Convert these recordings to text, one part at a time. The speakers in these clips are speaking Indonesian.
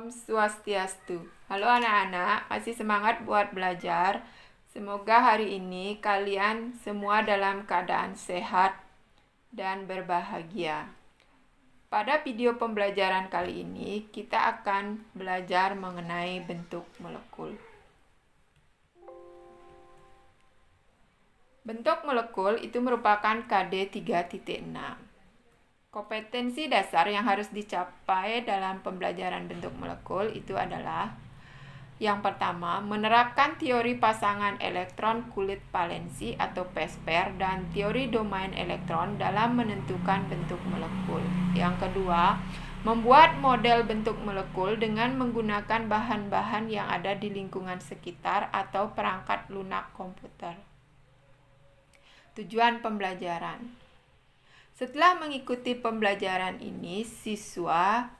Om Swastiastu. Halo anak-anak, masih semangat buat belajar? Semoga hari ini kalian semua dalam keadaan sehat dan berbahagia. Pada video pembelajaran kali ini, kita akan belajar mengenai bentuk molekul. Bentuk molekul itu merupakan KD 3.6. Kompetensi dasar yang harus dicapai dalam pembelajaran bentuk molekul itu adalah yang pertama, menerapkan teori pasangan elektron kulit valensi atau PESPER dan teori domain elektron dalam menentukan bentuk molekul. Yang kedua, membuat model bentuk molekul dengan menggunakan bahan-bahan yang ada di lingkungan sekitar atau perangkat lunak komputer. Tujuan pembelajaran. Setelah mengikuti pembelajaran ini, siswa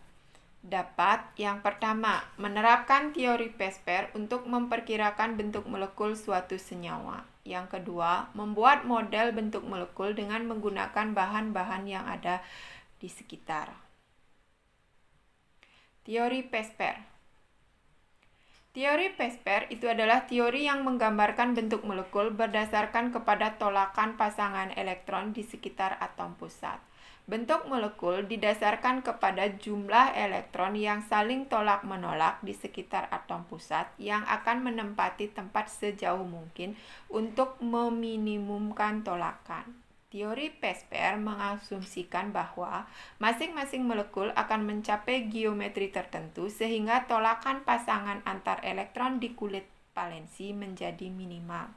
dapat yang pertama, menerapkan teori PESPER untuk memperkirakan bentuk molekul suatu senyawa. Yang kedua, membuat model bentuk molekul dengan menggunakan bahan-bahan yang ada di sekitar. Teori PESPER. Teori PESPER itu adalah teori yang menggambarkan bentuk molekul berdasarkan kepada tolakan pasangan elektron di sekitar atom pusat. Bentuk molekul didasarkan kepada jumlah elektron yang saling tolak-menolak di sekitar atom pusat yang akan menempati tempat sejauh mungkin untuk meminimumkan tolakan. Teori PESPER mengasumsikan bahwa masing-masing molekul akan mencapai geometri tertentu sehingga tolakan pasangan antar elektron di kulit valensi menjadi minimal.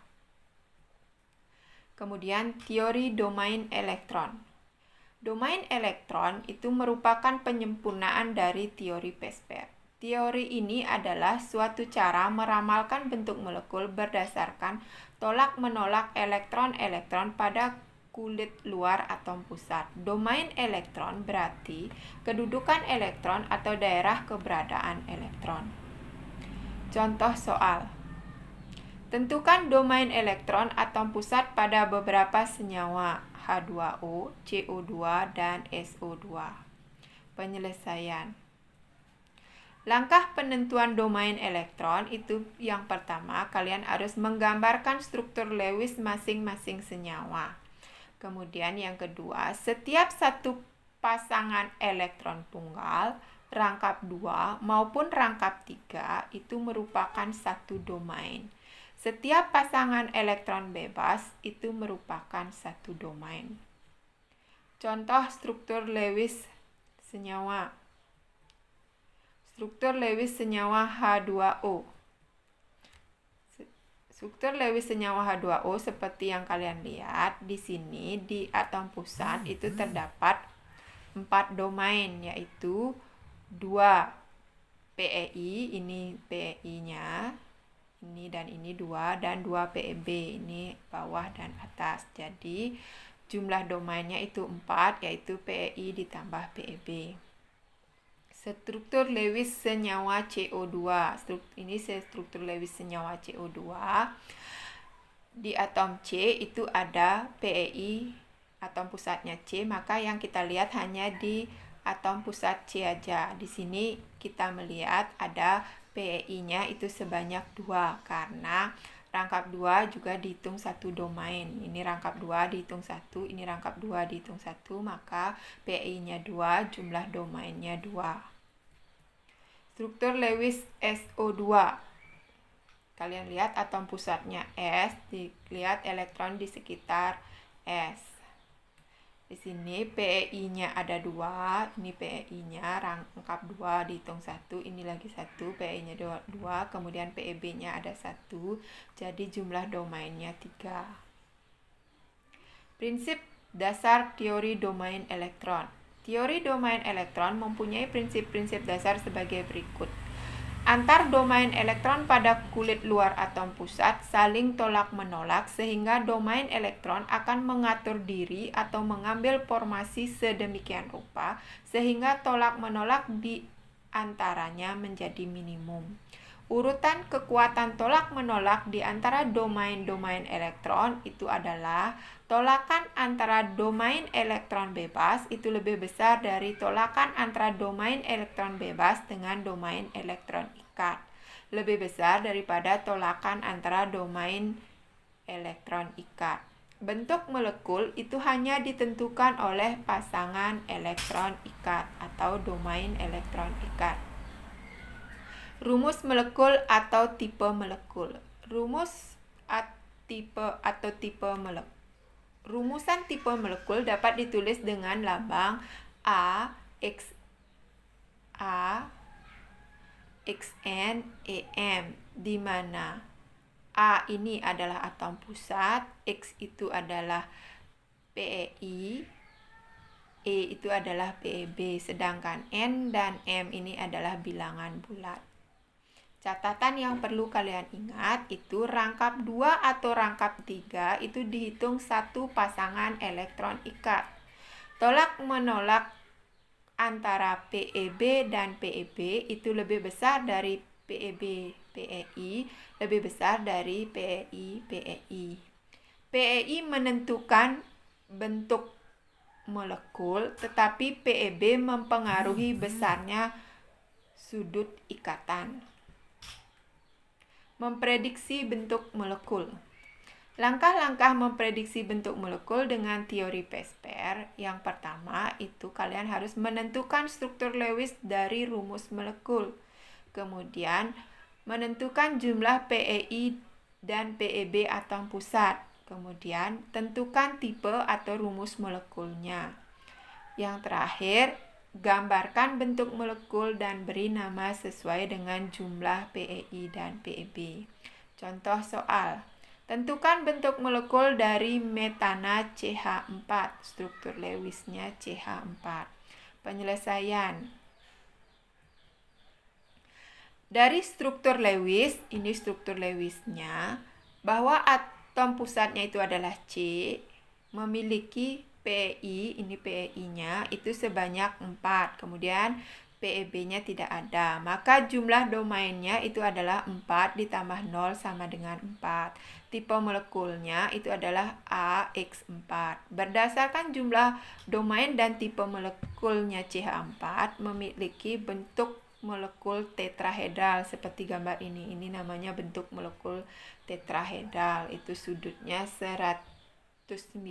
Kemudian teori domain elektron. Domain elektron itu merupakan penyempurnaan dari teori PESPER. Teori ini adalah suatu cara meramalkan bentuk molekul berdasarkan tolak-menolak elektron-elektron pada kulit luar atom pusat. Domain elektron berarti kedudukan elektron atau daerah keberadaan elektron. Contoh soal. Tentukan domain elektron atom pusat pada beberapa senyawa H2O, CO2, dan SO2. Penyelesaian. Langkah penentuan domain elektron itu yang pertama, kalian harus menggambarkan struktur Lewis masing-masing senyawa. Kemudian yang kedua, setiap satu pasangan elektron tunggal, rangkap 2 maupun rangkap 3 itu merupakan satu domain. Setiap pasangan elektron bebas itu merupakan satu domain. Contoh struktur Lewis senyawa. Struktur Lewis senyawa H2O. Struktur Lewis senyawa H2O seperti yang kalian lihat di sini di atom pusat itu terdapat 4 domain, yaitu 2 PEI, ini PEI-nya, ini dan ini 2, dan 2 PEB, ini bawah dan atas. Jadi jumlah domainnya itu 4, yaitu PEI ditambah PEB. Struktur Lewis senyawa CO2. Ini struktur Lewis senyawa CO2. Di atom C itu ada PEI, atom pusatnya C, maka yang kita lihat hanya di atom pusat C aja. Di sini kita melihat ada PEI-nya itu sebanyak 2 karena rangkap 2 juga dihitung satu domain. Ini rangkap 2 dihitung 1, ini rangkap 2 dihitung 1, maka PEI-nya 2, jumlah domainnya 2. Struktur Lewis SO2. Kalian lihat atom pusatnya S, dilihat elektron di sekitar S. Di sini PEI-nya ada 2, ini PEI-nya rangkap 2 dihitung 1, ini lagi 1, PEI-nya 2, kemudian PEB-nya ada 1, jadi jumlah domainnya 3. Prinsip dasar teori domain elektron. Teori domain elektron mempunyai prinsip-prinsip dasar sebagai berikut. Antar domain elektron pada kulit luar atom pusat saling tolak-menolak sehingga domain elektron akan mengatur diri atau mengambil formasi sedemikian rupa sehingga tolak-menolak di antaranya menjadi minimum. Urutan kekuatan tolak-menolak di antara domain-domain elektron itu adalah tolakan antara domain elektron bebas itu lebih besar dari tolakan antara domain elektron bebas dengan domain elektron ikat. Lebih besar daripada tolakan antara domain elektron ikat. Bentuk molekul itu hanya ditentukan oleh pasangan elektron ikat atau domain elektron ikat. Rumus molekul atau tipe molekul. Rumusan tipe molekul dapat ditulis dengan lambang A, X, A, XN, EM, di mana A ini adalah atom pusat, X itu adalah PEI, E itu adalah PEB, sedangkan N dan M ini adalah bilangan bulat. Catatan yang perlu kalian ingat itu rangkap 2 atau rangkap 3 itu dihitung satu pasangan elektron ikat. Tolak menolak antara PEB dan PEB itu lebih besar dari PEB PEI, lebih besar dari PEI PEI. PEI menentukan bentuk molekul, tetapi PEB mempengaruhi besarnya sudut ikatan. Memprediksi bentuk molekul. Langkah-langkah memprediksi bentuk molekul dengan teori Pesper. Yang pertama itu kalian harus menentukan struktur Lewis dari rumus molekul. Kemudian menentukan jumlah PEI dan PEB atom pusat. Kemudian tentukan tipe atau rumus molekulnya. Yang terakhir, gambarkan bentuk molekul dan beri nama sesuai dengan jumlah PEI dan PEB. Contoh soal. Tentukan bentuk molekul dari metana CH4. Struktur Lewisnya CH4. Penyelesaian. Dari struktur Lewis, ini struktur Lewisnya, bahwa atom pusatnya itu adalah C, memiliki PEI, ini PEI-nya, itu sebanyak 4. Kemudian PEB-nya tidak ada. Maka jumlah domainnya itu adalah 4 ditambah 0 sama dengan 4. Tipe molekulnya itu adalah AX4. Berdasarkan jumlah domain dan tipe molekulnya CH4, memiliki bentuk molekul tetrahedral seperti gambar ini. Ini namanya bentuk molekul tetrahedral. Itu sudutnya 109,5.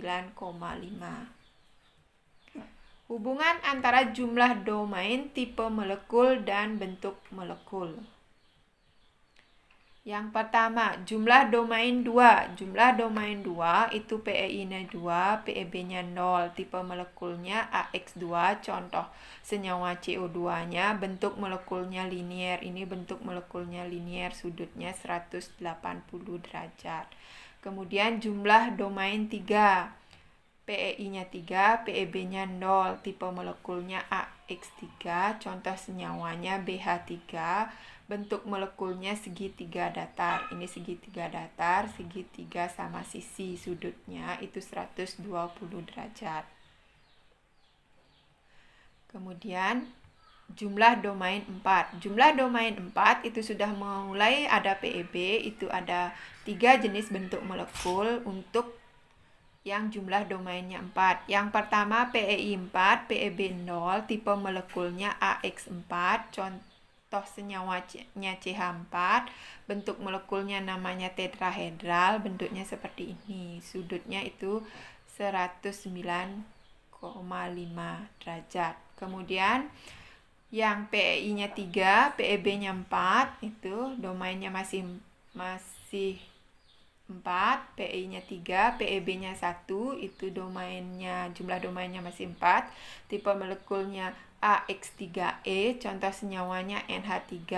Hubungan antara jumlah domain, tipe molekul, dan bentuk molekul. Yang pertama, jumlah domain 2. Jumlah domain 2 itu PEI-nya 2, PEB-nya 0. Tipe molekulnya AX2, contoh senyawa CO2-nya, bentuk molekulnya linier. Ini bentuk molekulnya linier, sudutnya 180 derajat. Kemudian jumlah domain 3. PEI-nya 3, PEB-nya 0, tipe molekulnya AX3, contoh senyawanya BH3, bentuk molekulnya segitiga datar. Ini segitiga datar, segitiga sama sisi, sudutnya itu 120 derajat. Kemudian jumlah domain 4. Jumlah domain 4 itu sudah mulai ada PEB, itu ada 3 jenis bentuk molekul untuk yang jumlah domainnya 4. Yang pertama PEI 4, PEB 0, tipe molekulnya AX4, contoh senyawanya CH4, bentuk molekulnya namanya tetrahedral, bentuknya seperti ini. Sudutnya itu 109,5 derajat. Kemudian yang PEI-nya 3, PEB-nya 4, itu domainnya masih 4, PEI-nya 3, PEB-nya 1, itu jumlah domainnya masih 4, tipe molekulnya AX3E, contoh senyawanya NH3.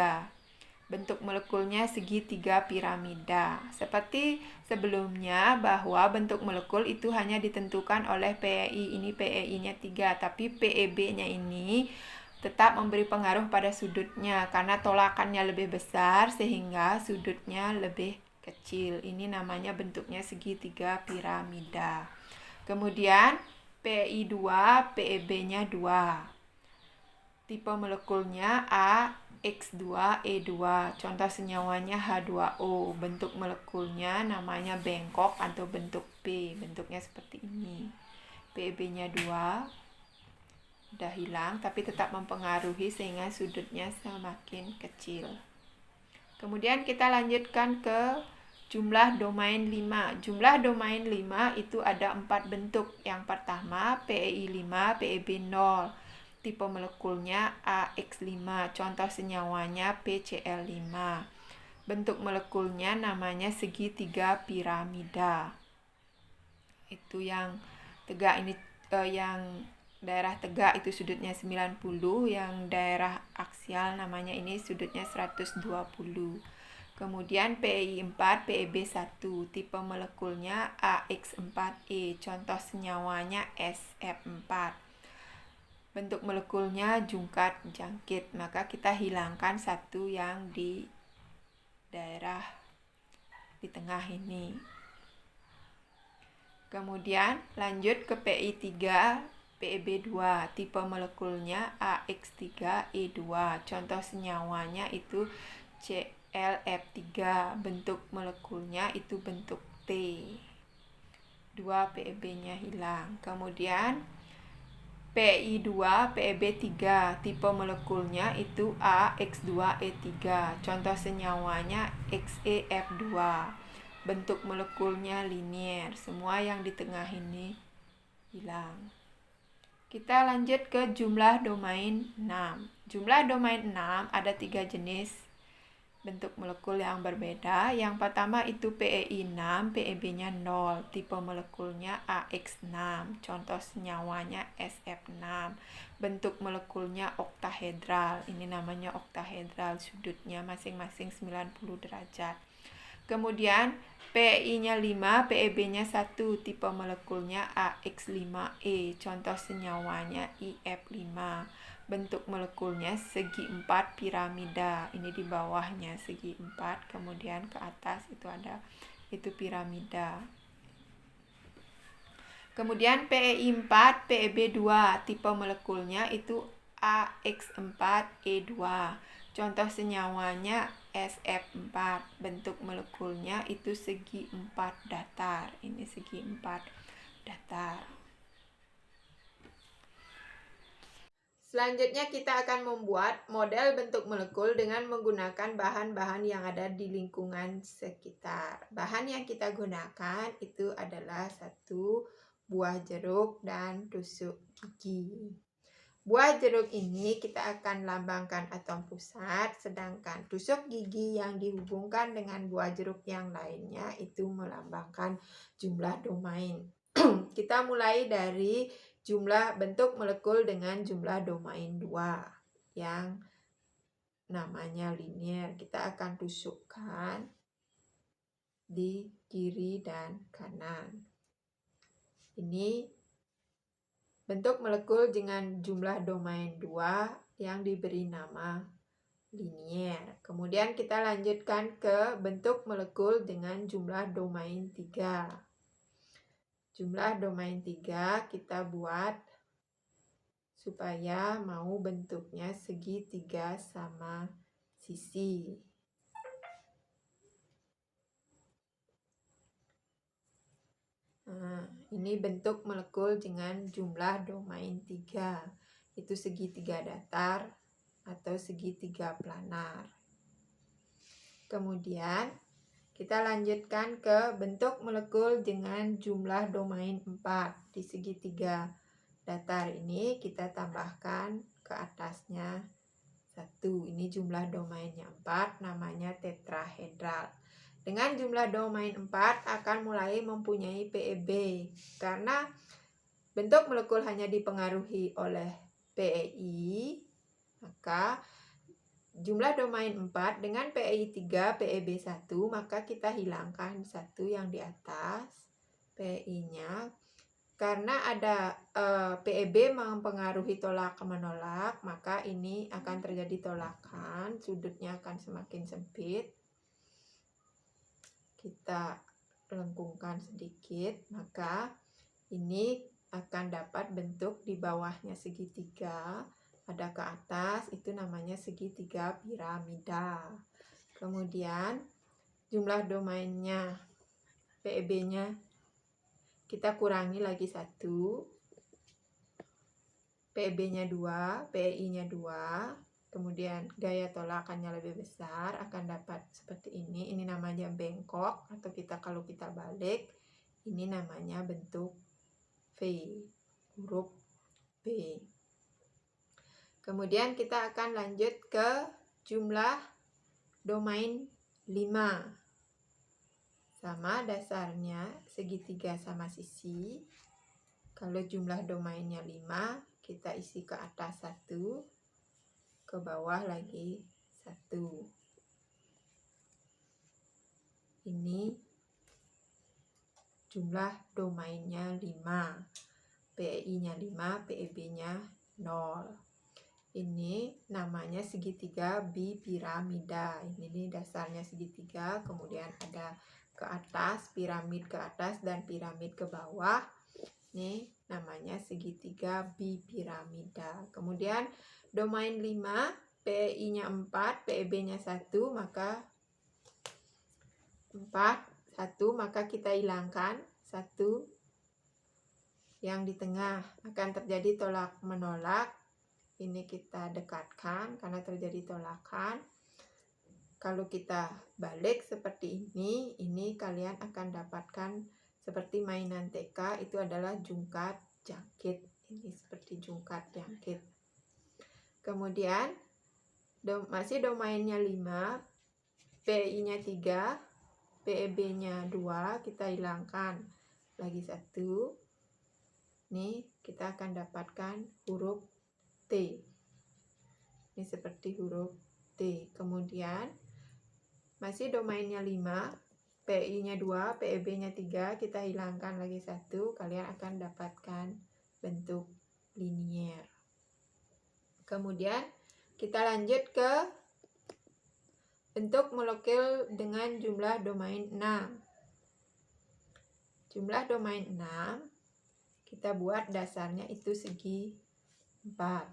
Bentuk molekulnya segitiga piramida. Seperti sebelumnya bahwa bentuk molekul itu hanya ditentukan oleh PEI, ini PEI-nya 3, tapi PEB-nya ini tetap memberi pengaruh pada sudutnya karena tolakannya lebih besar sehingga sudutnya lebih kecil. Ini namanya bentuknya segitiga piramida. Kemudian PEI 2, PEB-nya 2. Tipe molekulnya A, X2E2. Contoh senyawanya H2O. Bentuk molekulnya namanya bengkok atau bentuk B. Bentuknya seperti ini. PEB-nya 2. Udah hilang, tapi tetap mempengaruhi sehingga sudutnya semakin kecil. Kemudian kita lanjutkan ke jumlah domain 5. Jumlah domain 5 itu ada 4 bentuk. Yang pertama PEI5, PEB 0. Tipe molekulnya AX5. Contoh senyawanya PCl5. Bentuk molekulnya namanya segitiga piramida. Itu yang tegak ini, yang daerah tegak itu sudutnya 90, yang daerah aksial namanya ini sudutnya 120. Kemudian PEI4, PEB1, tipe molekulnya AX4E, contoh senyawanya SF4. Bentuk molekulnya jungkat jangkit, maka kita hilangkan satu yang di daerah di tengah ini. Kemudian lanjut ke PI3, PEB2, tipe molekulnya AX3E2, contoh senyawanya itu ClF3, bentuk molekulnya itu bentuk T. 2 PEB-nya hilang. Kemudian PI2, PEB3, tipe molekulnya itu AX2E3, contoh senyawanya XeF2. Bentuk molekulnya linier, semua yang di tengah ini hilang. Kita lanjut ke jumlah domain 6. Jumlah domain 6 ada 3 jenis bentuk molekul yang berbeda. Yang pertama itu PEI6, PEB-nya 0, tipe molekulnya AX6, contoh senyawanya SF6. Bentuk molekulnya oktahedral, ini namanya oktahedral, sudutnya masing-masing 90 derajat. Kemudian PEI-nya 5, PEB-nya 1, tipe molekulnya AX5E, contoh senyawanya IF5. Bentuk molekulnya segi 4 piramida, ini di bawahnya segi 4, kemudian ke atas itu piramida. Kemudian PEI4, PEB2, tipe molekulnya itu AX4E2, contoh senyawanya SF4. Bentuk molekulnya itu segi 4 datar, ini segi 4 datar. Selanjutnya kita akan membuat model bentuk molekul dengan menggunakan bahan-bahan yang ada di lingkungan sekitar. Bahan yang kita gunakan itu adalah 1 buah jeruk dan tusuk gigi. Buah jeruk ini kita akan lambangkan atom pusat, sedangkan tusuk gigi yang dihubungkan dengan buah jeruk yang lainnya itu melambangkan jumlah domain. Kita mulai dari jumlah bentuk molekul dengan jumlah domain 2 yang namanya linier. Kita akan tusukkan di kiri dan kanan. Ini bentuk molekul dengan jumlah domain 2 yang diberi nama linier. Kemudian kita lanjutkan ke bentuk molekul dengan jumlah domain 3. Jumlah domain 3 kita buat supaya mau bentuknya segitiga sama sisi. Nah, ini bentuk molekul dengan jumlah domain 3. Itu segitiga datar atau segitiga planar. Kemudian kita lanjutkan ke bentuk molekul dengan jumlah domain 4. Di segitiga datar ini kita tambahkan ke atasnya 1. Ini jumlah domainnya 4, namanya tetrahedral. Dengan jumlah domain 4 akan mulai mempunyai PEB. Karena bentuk molekul hanya dipengaruhi oleh PEI, maka jumlah domain 4 dengan PEI3, PEB1, maka kita hilangkan 1 yang di atas PEI-nya. Karena ada PEB mempengaruhi tolak menolak, maka ini akan terjadi tolakan, sudutnya akan semakin sempit. Kita lengkungkan sedikit, maka ini akan dapat bentuk di bawahnya segitiga, ada ke atas, itu namanya segitiga piramida. Kemudian jumlah domainnya, PEB-nya kita kurangi lagi 1, PEB-nya 2, PEI-nya 2, kemudian gaya tolakannya lebih besar, akan dapat seperti ini. Ini namanya bengkok, atau kalau kita balik, ini namanya bentuk V, huruf V. Kemudian kita akan lanjut ke jumlah domain 5. Sama dasarnya segitiga sama sisi. Kalau jumlah domainnya 5, kita isi ke atas 1, ke bawah lagi 1. Ini jumlah domainnya 5. PEI-nya 5, PEB-nya 0. Ini namanya segitiga bipiramida. Ini dasarnya segitiga, kemudian ada ke atas, piramid ke atas dan piramid ke bawah. Ini namanya segitiga bipiramida. Kemudian domain 5, PEI-nya 4, PEB-nya 1, maka 1, maka kita hilangkan 1 yang di tengah, akan terjadi tolak menolak. Ini kita dekatkan karena terjadi tolakan. Kalau kita balik seperti ini kalian akan dapatkan seperti mainan TK, itu adalah jungkat jangkit. Ini seperti jungkat jangkit. Kemudian masih domainnya 5, PEI-nya 3, PEB-nya 2, kita hilangkan lagi 1. Nih, kita akan dapatkan huruf T. Ini seperti huruf T. Kemudian masih domainnya 5, PI-nya 2, PEB-nya 3, kita hilangkan lagi 1, kalian akan dapatkan bentuk linier. Kemudian kita lanjut ke bentuk molekul dengan jumlah domain 6. Jumlah domain 6 kita buat dasarnya itu segi 4.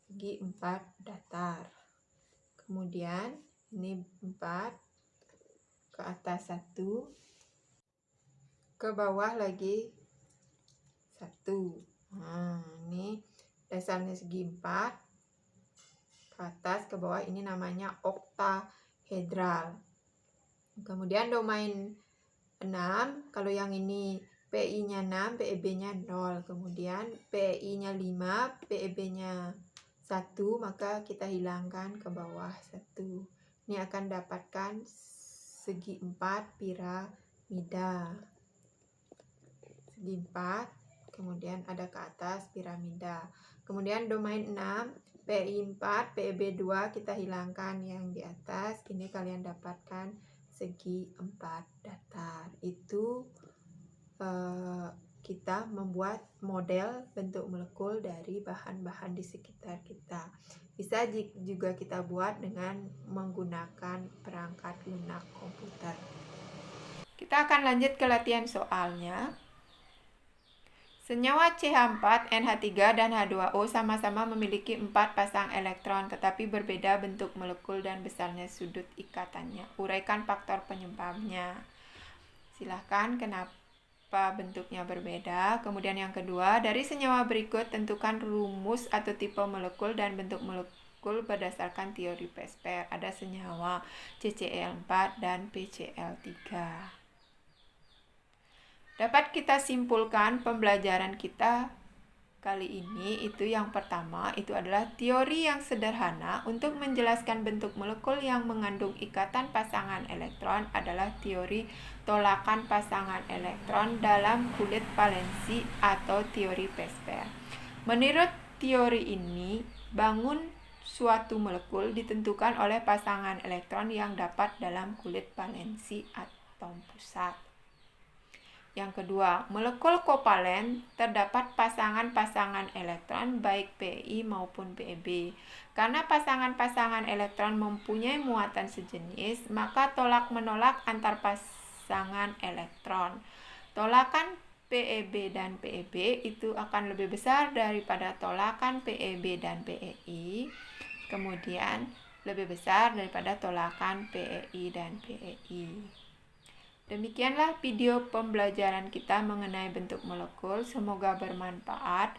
Segi 4 datar. Kemudian ini 4, ke atas 1, ke bawah lagi 1. Nah, ini dasarnya segi 4, ke atas ke bawah, ini namanya oktahedral. Kemudian domain 6, kalau yang ini PI-nya 6, PEB-nya 0. Kemudian PI-nya 5, PEB-nya 1, maka kita hilangkan ke bawah 1. Ini akan dapatkan segi 4 piramida. Segi 4, kemudian ada ke atas piramida. Kemudian domain 6, PI 4, PEB 2, kita hilangkan yang di atas. Ini kalian dapatkan segi 4 datar. Itu kita membuat model bentuk molekul dari bahan-bahan di sekitar kita. Bisa juga kita buat dengan menggunakan perangkat lunak komputer. Kita akan lanjut ke latihan soalnya. Senyawa CH4, NH3, dan H2O sama-sama memiliki 4 pasang elektron, tetapi berbeda bentuk molekul dan besarnya sudut ikatannya. Uraikan faktor penyebabnya. Silahkan kenapa bentuknya berbeda. Kemudian yang kedua, dari senyawa berikut tentukan rumus atau tipe molekul dan bentuk molekul berdasarkan teori Presper. Ada senyawa CCl4 dan PCl3. Dapat kita simpulkan pembelajaran kita kali ini itu yang pertama itu adalah teori yang sederhana untuk menjelaskan bentuk molekul yang mengandung ikatan pasangan elektron adalah teori tolakan pasangan elektron dalam kulit valensi atau teori Presper. Menurut teori ini, bangun suatu molekul ditentukan oleh pasangan elektron yang dapat dalam kulit valensi atom pusat. Yang kedua, molekul kovalen terdapat pasangan-pasangan elektron baik PEI maupun PEB. Karena pasangan-pasangan elektron mempunyai muatan sejenis, maka tolak-menolak antar pasangan elektron. Tolakan PEB dan PEB itu akan lebih besar daripada tolakan PEB dan PEI, kemudian lebih besar daripada tolakan PEI dan PEI. Demikianlah video pembelajaran kita mengenai bentuk molekul. Semoga bermanfaat.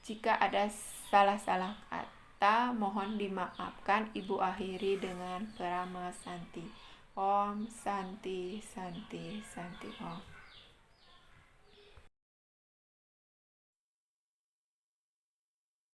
Jika ada salah-salah kata, mohon dimaafkan. Ibu akhiri dengan Parama Santi. Om Santi Santi Santi Om.